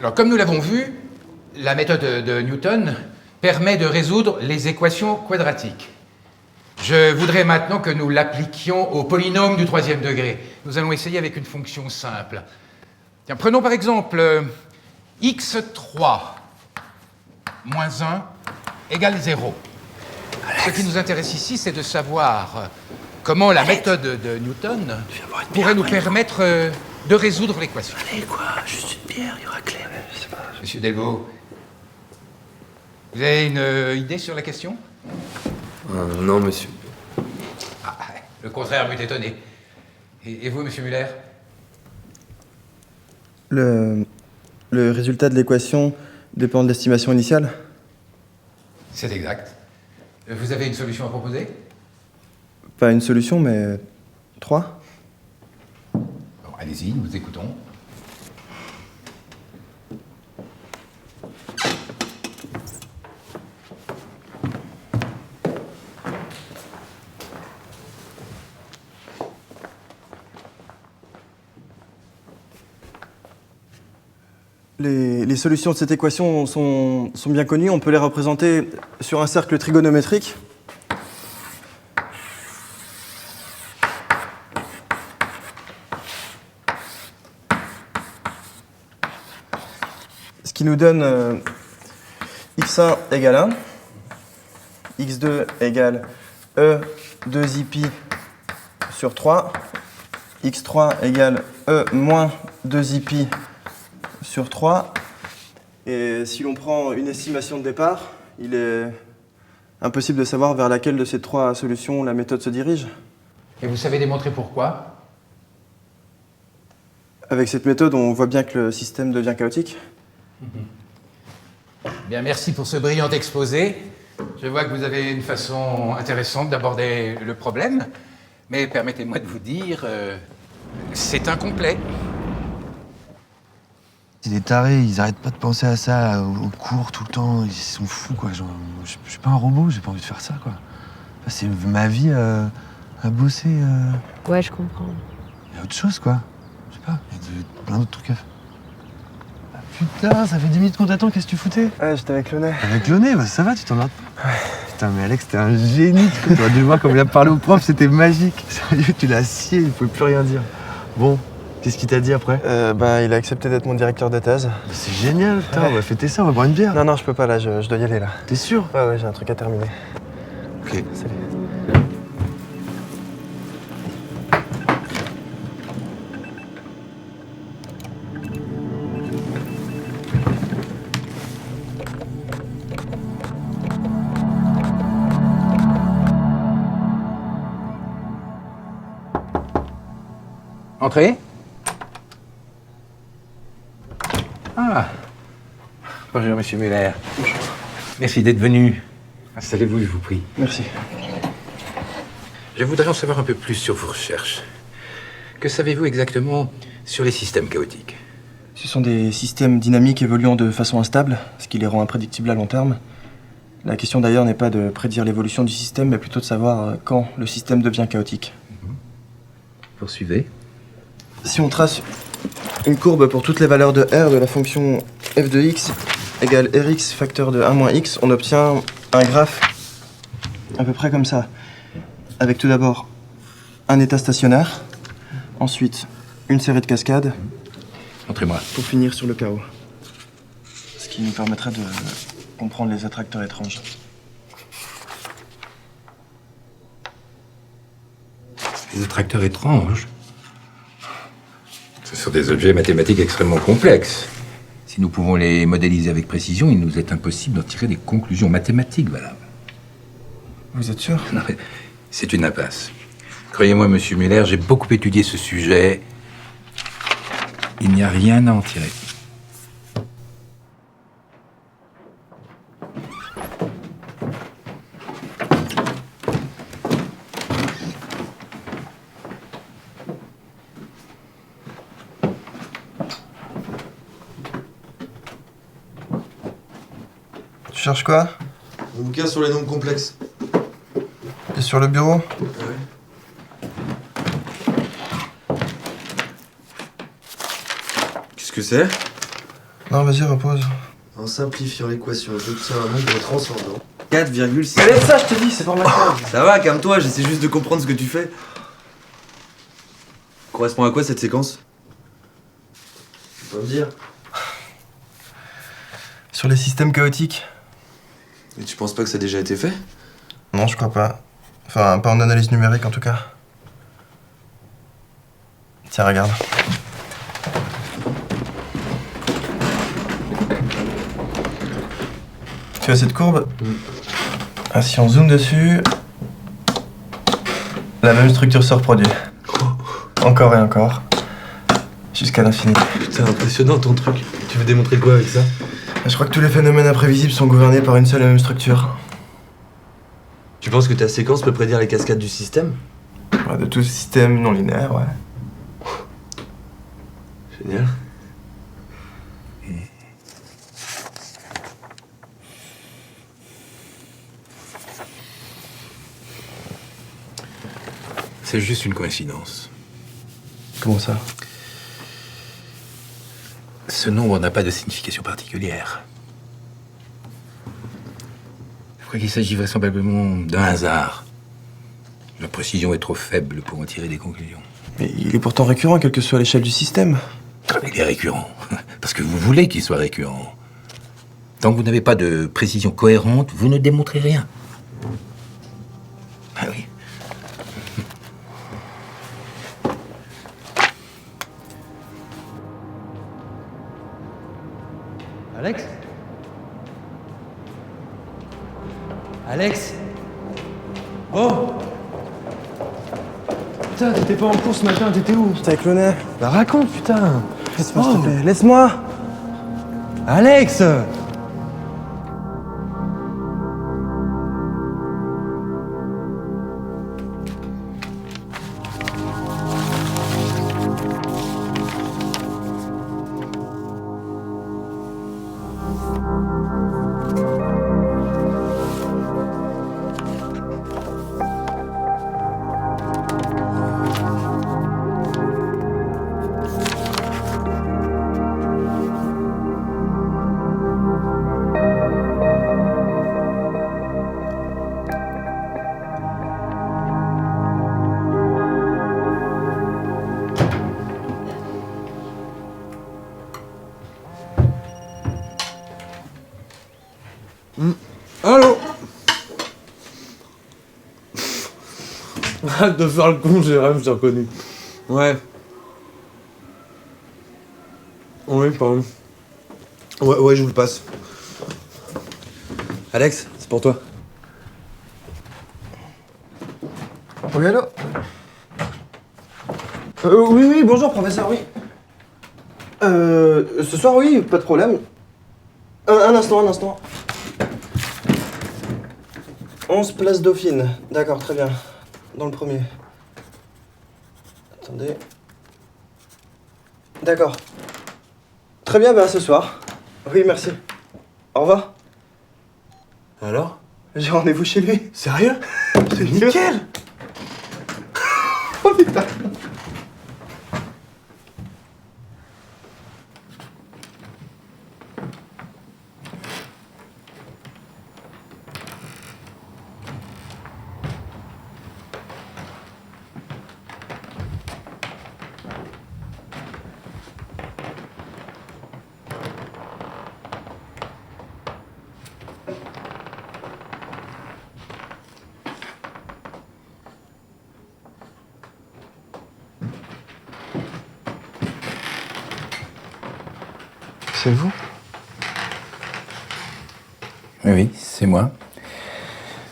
Alors, comme nous l'avons vu, la méthode de Newton permet de résoudre les équations quadratiques. Je voudrais maintenant que nous l'appliquions au polynôme du troisième degré. Nous allons essayer avec une fonction simple. Tiens, prenons par exemple x3 moins 1 égale 0. Ce qui nous intéresse ici, c'est de savoir comment la méthode de Newton pourrait nous permettre de résoudre l'équation. Allez, quoi, juste une bière, il y aura Claire. Monsieur Delvaux, vous avez une idée sur la question? Non, monsieur. Ah, le contraire m'eût étonné. Et vous, monsieur Muller? Le résultat de l'équation dépend de l'estimation initiale? C'est exact. Vous avez une solution à proposer? Pas une solution, mais 3. Bon, allez-y, nous vous écoutons. Les solutions de cette équation sont bien connues. On peut les représenter sur un cercle trigonométrique. Ce qui nous donne x1 égale 1, x2 égale e 2i sur 3, x3 égale e moins 2i sur 3. Et si l'on prend une estimation de départ, il est impossible de savoir vers laquelle de ces 3 solutions la méthode se dirige. Et vous savez démontrer pourquoi? Avec cette méthode, on voit bien que le système devient chaotique. Bien, merci pour ce brillant exposé. Je vois que vous avez une façon intéressante d'aborder le problème, mais permettez-moi de vous dire, c'est incomplet. C'est des tarés, ils arrêtent pas de penser à ça au cours tout le temps, ils sont fous quoi. Genre, je suis pas un robot, j'ai pas envie de faire ça quoi. Enfin, c'est ma vie à bosser. Ouais, je comprends. Il y a autre chose quoi. Je sais pas, il y a plein d'autres trucs à faire. Ah, putain, ça fait 10 minutes qu'on t'attend, qu'est-ce que tu foutais? Ouais, j'étais avec le nez. Avec le nez, bah ça va, tu t'en pas. Putain, mais Alex, t'es un génie. Tu aurais dû voir comme il a parlé au prof, c'était magique. Sérieux, tu l'as scié, il pouvait plus rien dire. Bon, qu'est-ce qu'il t'a dit après? Il a accepté d'être mon directeur de thèse. C'est génial, putain, on va fêter ça, on va boire une bière. Non, je peux pas là, je dois y aller là. T'es sûr? Ouais, j'ai un truc à terminer. Ok. Salut. Entrez. Ah. Bonjour, monsieur Muller. Bonjour. Merci d'être venu. Installez-vous, je vous prie. Merci. Je voudrais en savoir un peu plus sur vos recherches. Que savez-vous exactement sur les systèmes chaotiques? Ce sont des systèmes dynamiques évoluant de façon instable, ce qui les rend imprédictibles à long terme. La question d'ailleurs n'est pas de prédire l'évolution du système, mais plutôt de savoir quand le système devient chaotique. Poursuivez. Si on trace une courbe pour toutes les valeurs de R de la fonction f de x égale Rx facteur de 1 moins x, on obtient un graphe à peu près comme ça. Avec tout d'abord un état stationnaire, ensuite une série de cascades, Montrez-moi. pour finir sur le chaos. Ce qui nous permettrait de comprendre les attracteurs étranges. Les attracteurs étranges. Ce sont des objets mathématiques extrêmement complexes. Si nous pouvons les modéliser avec précision, il nous est impossible d'en tirer des conclusions mathématiques valables. Vous êtes sûr? Non, mais c'est une impasse. Croyez-moi, monsieur Muller, j'ai beaucoup étudié ce sujet. Il n'y a rien à en tirer. Tu cherches quoi? Un bouquin sur les nombres complexes. T'es sur le bureau? Qu'est-ce que c'est? Non, vas-y, repose. En simplifiant l'équation, j'obtiens un nombre transcendant. 4,6. Mais laisse ça, je te dis, c'est pour ma cause. Ça va, calme-toi, j'essaie juste de comprendre ce que tu fais. Correspond à quoi cette séquence? Tu peux me dire? Sur les systèmes chaotiques? Et tu penses pas que ça a déjà été fait? Non, je crois pas. Enfin, pas en analyse numérique en tout cas. Tiens, regarde. Tu vois cette courbe? Ah, si on zoome dessus, la même structure se reproduit. Encore et encore. Jusqu'à l'infini. Putain, impressionnant ton truc. Tu veux démontrer quoi avec ça? Je crois que tous les phénomènes imprévisibles sont gouvernés par une seule et même structure. Tu penses que ta séquence peut prédire les cascades du système? Ouais, de tout système non linéaire, ouais. Génial. C'est juste une coïncidence. Comment ça? Ce nombre n'a pas de signification particulière. Je crois qu'il s'agit vraisemblablement d'un hasard. La précision est trop faible pour en tirer des conclusions. Mais il est pourtant récurrent, quelle que soit l'échelle du système. Il est récurrent, parce que vous voulez qu'il soit récurrent. Tant que vous n'avez pas de précision cohérente, vous ne démontrez rien. Ah oui. Alex? Alex? Oh! Putain, t'étais pas en cours ce matin, t'étais où? J'étais avec le nez. Bah raconte, putain! Laisse-moi, s'il te plaît. Laisse-moi! Alex! Allô? Arrête de faire le con, Jérém, je t'ai reconnu. Ouais. Oui, pardon. Ouais, je vous le passe. Alex, c'est pour toi. Oui, allô? Oui, bonjour, professeur, oui. Ce soir, oui, pas de problème. Un instant. 11 place Dauphine. D'accord, très bien. Dans le premier. Attendez. D'accord. Très bien, ben à ce soir. Oui, merci. Au revoir. Alors? J'ai rendez-vous chez lui. Sérieux? C'est nickel. Oh putain. C'est vous? Oui, c'est moi.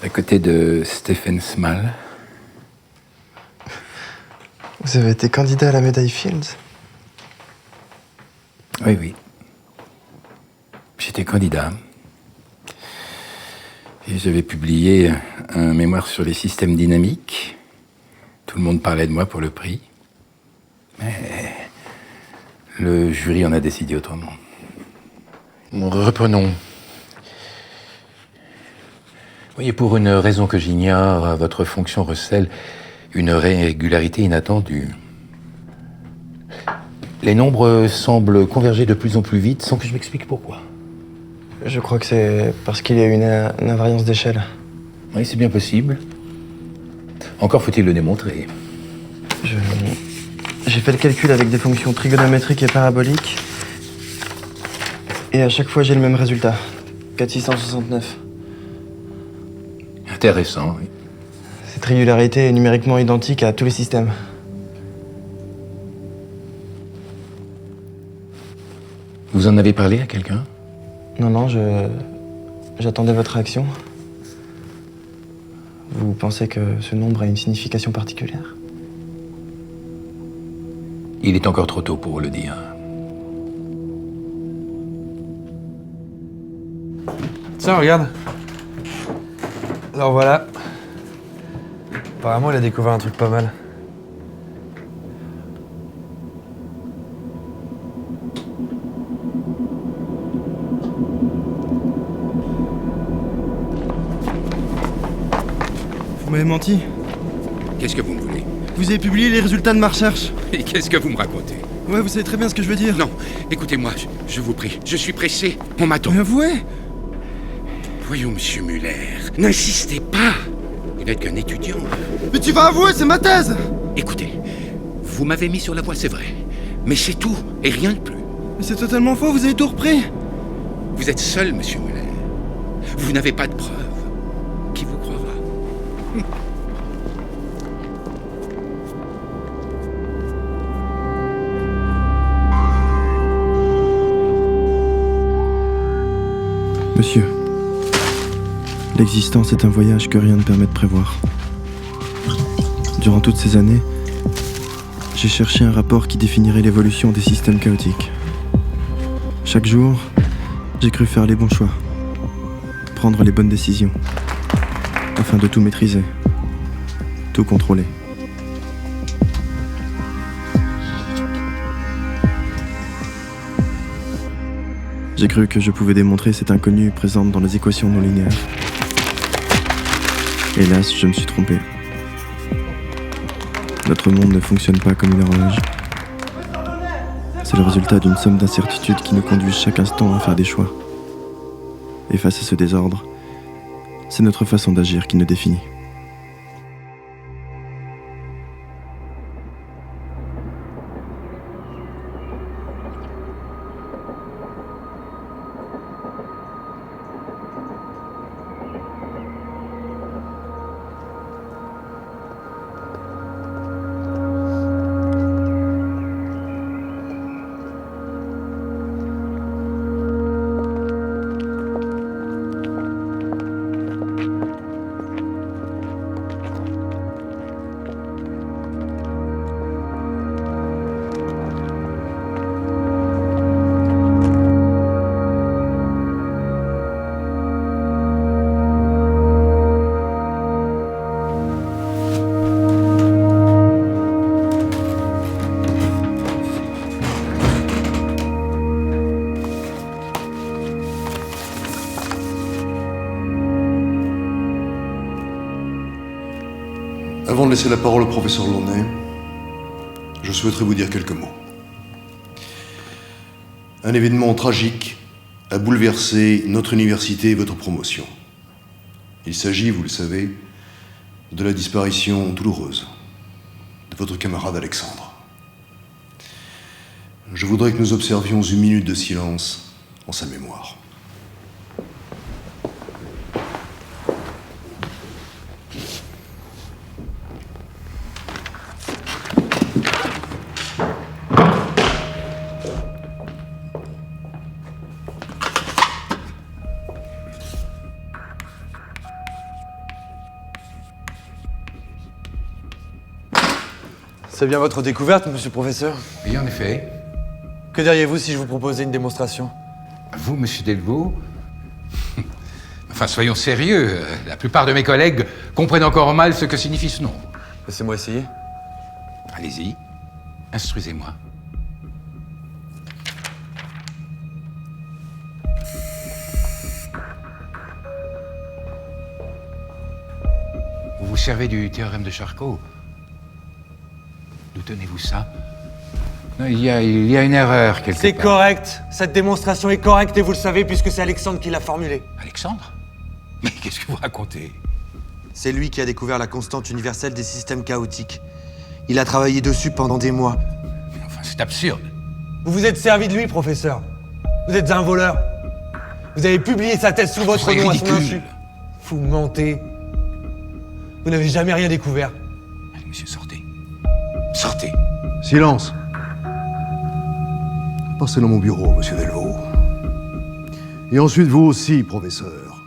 À côté de Stephen Small. Vous avez été candidat à la médaille Fields? Oui. J'étais candidat. Et j'avais publié un mémoire sur les systèmes dynamiques. Tout le monde parlait de moi pour le prix. Mais le jury en a décidé autrement. Reprenons. Voyez, pour une raison que j'ignore, votre fonction recèle une régularité inattendue. Les nombres semblent converger de plus en plus vite sans que je m'explique pourquoi. Je crois que c'est parce qu'il y a une invariance d'échelle. Oui, c'est bien possible. Encore faut-il le démontrer. J'ai fait le calcul avec des fonctions trigonométriques et paraboliques. Et à chaque fois, j'ai le même résultat. 4669. Intéressant, oui. Cette régularité est numériquement identique à tous les systèmes. Vous en avez parlé à quelqu'un? Non, j'attendais votre réaction. Vous pensez que ce nombre a une signification particulière? Il est encore trop tôt pour vous le dire. Tiens, regarde. Alors voilà. Apparemment, il a découvert un truc pas mal. Vous m'avez menti. Qu'est-ce que vous me voulez? Vous avez publié les résultats de ma recherche. Et qu'est-ce que vous me racontez? Ouais, vous savez très bien ce que je veux dire. Non, écoutez-moi, je vous prie. Je suis pressé. On m'attend. Mais avouez. Voyons, monsieur Muller, n'insistez pas. Vous n'êtes qu'un étudiant. Mais tu vas avouer, c'est ma thèse. Écoutez, vous m'avez mis sur la voie, c'est vrai. Mais c'est tout, et rien de plus. Mais c'est totalement faux, vous avez tout repris. Vous êtes seul, monsieur Muller. Vous n'avez pas de preuves. Qui vous croira? Monsieur, l'existence est un voyage que rien ne permet de prévoir. Durant toutes ces années, j'ai cherché un rapport qui définirait l'évolution des systèmes chaotiques. Chaque jour, j'ai cru faire les bons choix, prendre les bonnes décisions, afin de tout maîtriser, tout contrôler. J'ai cru que je pouvais démontrer cette inconnue présente dans les équations non linéaires. Hélas, je me suis trompé. Notre monde ne fonctionne pas comme une horloge. C'est le résultat d'une somme d'incertitudes qui nous conduisent chaque instant à faire des choix. Et face à ce désordre, c'est notre façon d'agir qui nous définit. Avant de laisser la parole au professeur Launay, je souhaiterais vous dire quelques mots. Un événement tragique a bouleversé notre université et votre promotion. Il s'agit, vous le savez, de la disparition douloureuse de votre camarade Alexandre. Je voudrais que nous observions une minute de silence en sa mémoire. C'est bien votre découverte, monsieur le professeur. Oui, en effet. Que diriez-vous si je vous proposais une démonstration? Vous, monsieur Delvaux. Enfin, soyons sérieux. La plupart de mes collègues comprennent encore mal ce que signifie ce nom. Laissez-moi essayer. Allez-y. Instruisez-moi. Vous vous servez du théorème de Charcot. D'où tenez-vous ça? Non, il y a une erreur quelque C'est part. correct. Cette démonstration est correcte et vous le savez puisque c'est Alexandre qui l'a formulée. Alexandre? Mais qu'est-ce que vous racontez? C'est lui qui a découvert la constante universelle des systèmes chaotiques. Il a travaillé dessus pendant des mois. Mais enfin, c'est absurde. Vous vous êtes servi de lui, professeur. Vous êtes un voleur. Vous avez publié sa thèse sous votre C'est nom à son ridicule. insu. Vous mentez. Vous n'avez jamais rien découvert. Allez, monsieur, sortez. Sortez. Silence. Passez dans mon bureau, monsieur Delvaux. Et ensuite, vous aussi, professeur.